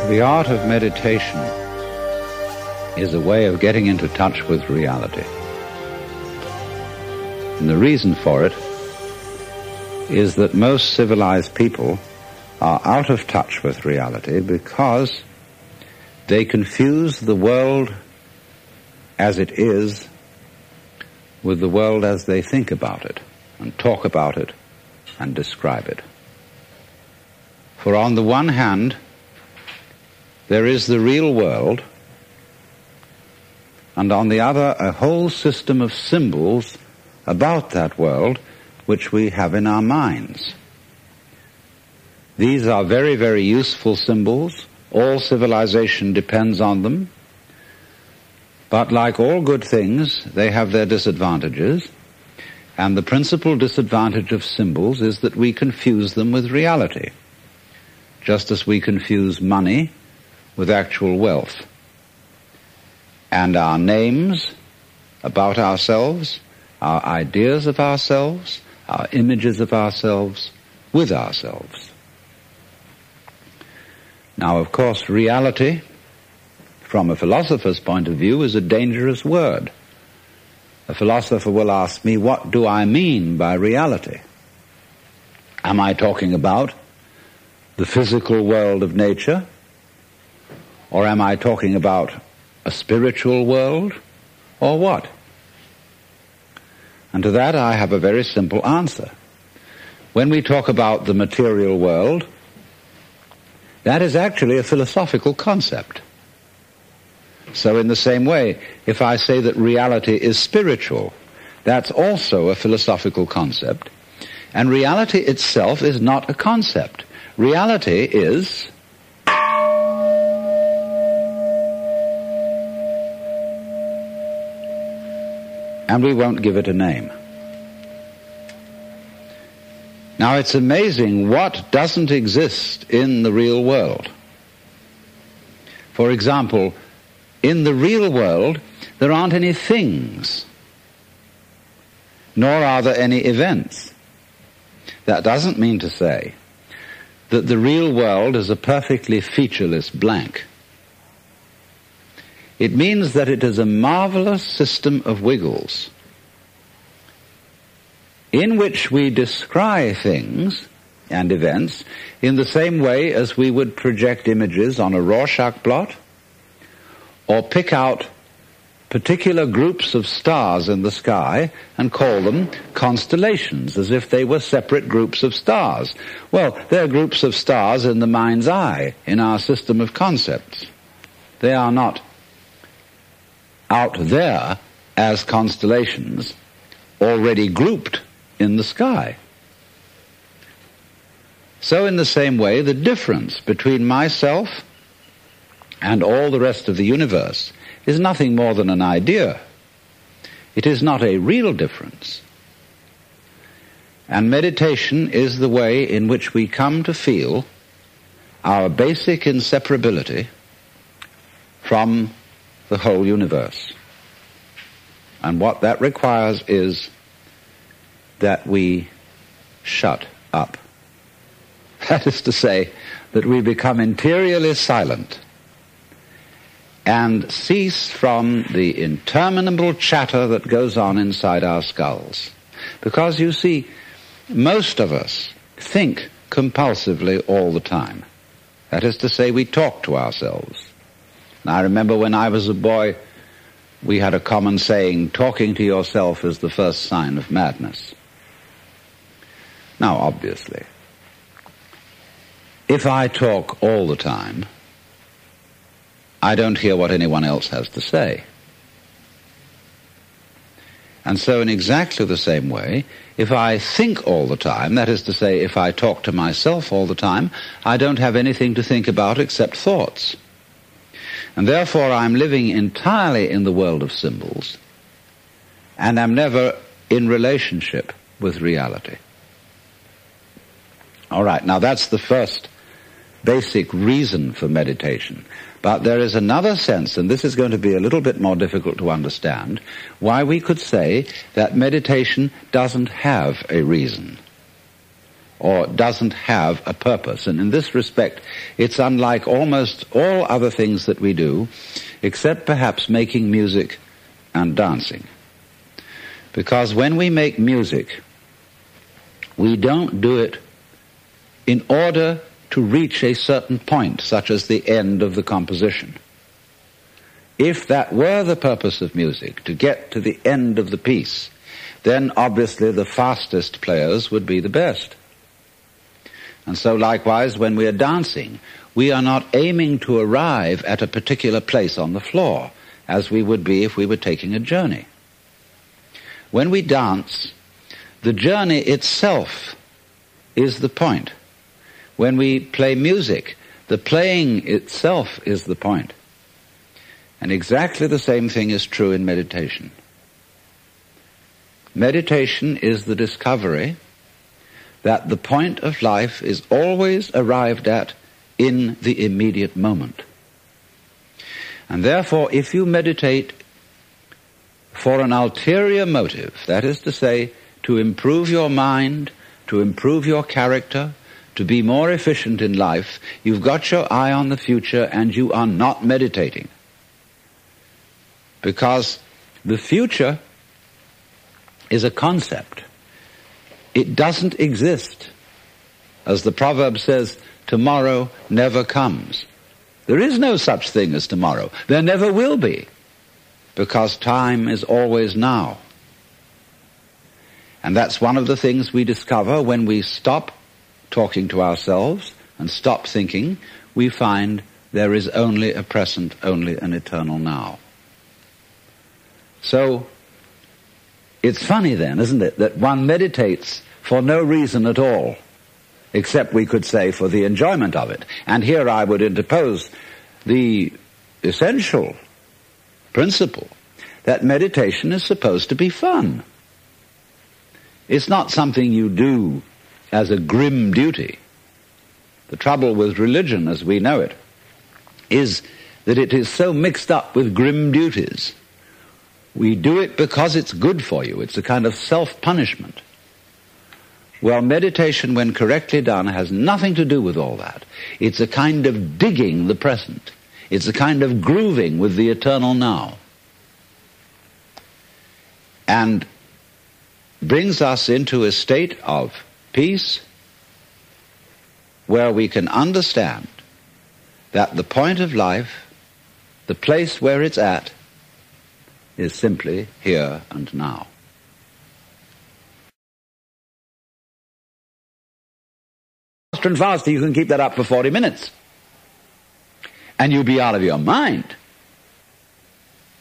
The art of meditation is a way of getting into touch with reality. And the reason for it is that most civilized people are out of touch with reality because they confuse the world as it is with the world as they think about it and talk about it and describe it. For on the one hand, there is the real world, and on the other, a whole system of symbols about that world which we have in our minds. These are very, very useful symbols. All civilization depends on them. But like all good things, they have their disadvantages. And the principal disadvantage of symbols is that we confuse them with reality, just as we confuse money with actual wealth. And our names about ourselves, our ideas of ourselves, our images of ourselves with ourselves. Now, of course, reality, from a philosopher's point of view, is a dangerous word. A philosopher will ask me, what do I mean by reality? Am I talking about the physical world of nature? Or am I talking about a spiritual world? Or what? And to that I have a very simple answer. When we talk about the material world, that is actually a philosophical concept. So in the same way, if I say that reality is spiritual, that's also a philosophical concept. And reality itself is not a concept. Reality is and we won't give it a name. Now it's amazing what doesn't exist in the real world. For example, in the real world, there aren't any things, nor are there any events. That doesn't mean to say that the real world is a perfectly featureless blank. It means that it is a marvelous system of wiggles in which we descry things and events in the same way as we would project images on a Rorschach blot or pick out particular groups of stars in the sky and call them constellations as if they were separate groups of stars. Well, they're groups of stars in the mind's eye, in our system of concepts. They are not out there as constellations already grouped in the sky. So in the same way, the difference between myself and all the rest of the universe is nothing more than an idea. It is not a real difference. And meditation is the way in which we come to feel our basic inseparability from the whole universe. And what that requires is that we shut up. That is to say, that we become interiorly silent and cease from the interminable chatter that goes on inside our skulls. Because you see, most of us think compulsively all the time. That is to say, we talk to ourselves. Now, I remember when I was a boy, we had a common saying, talking to yourself is the first sign of madness. Now, obviously, if I talk all the time, I don't hear what anyone else has to say. And so in exactly the same way, if I think all the time, that is to say, if I talk to myself all the time, I don't have anything to think about except thoughts. And therefore I'm living entirely in the world of symbols, and I'm never in relationship with reality. All right, now that's the first basic reason for meditation. But there is another sense, and this is going to be a little bit more difficult to understand, why we could say that meditation doesn't have a reason. or doesn't have a purpose. And in this respect, it's unlike almost all other things that we do, except perhaps making music and dancing. Because when we make music, we don't do it in order to reach a certain point, such as the end of the composition. If that were the purpose of music, to get to the end of the piece, then obviously the fastest players would be the best. And so likewise, when we are dancing, we are not aiming to arrive at a particular place on the floor, as we would be if we were taking a journey. When we dance, the journey itself is the point. When we play music, the playing itself is the point. And exactly the same thing is true in meditation. Meditation is the discovery that the point of life is always arrived at in the immediate moment. And therefore, if you meditate for an ulterior motive, that is to say, to improve your mind, to improve your character, to be more efficient in life, you've got your eye on the future and you are not meditating. Because the future is a concept. It doesn't exist. As the proverb says, tomorrow never comes. There is no such thing as tomorrow. There never will be. Because time is always now. And that's one of the things we discover when we stop talking to ourselves and stop thinking. We find there is only a present, only an eternal now. So, it's funny then, isn't it, that one meditates for no reason at all, except we could say for the enjoyment of it. And here I would interpose the essential principle that meditation is supposed to be fun. It's not something you do as a grim duty. The trouble with religion, as we know it, is that it is so mixed up with grim duties. We do it because it's good for you. It's a kind of self-punishment. Well, meditation, when correctly done, has nothing to do with all that. It's a kind of digging the present. It's a kind of grooving with the eternal now. And brings us into a state of peace where we can understand that the point of life, the place where it's at, is simply here and now. Faster and faster, you can keep that up for 40 minutes. And you'll be out of your mind.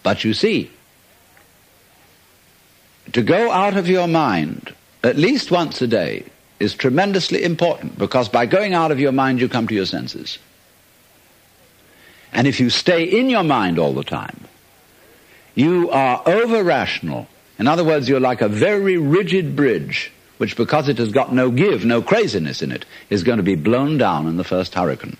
But you see, to go out of your mind at least once a day is tremendously important, because by going out of your mind you come to your senses. And if you stay in your mind all the time, you are over-rational. In other words, you're like a very rigid bridge, which because it has got no give, no craziness in it, is going to be blown down in the first hurricane.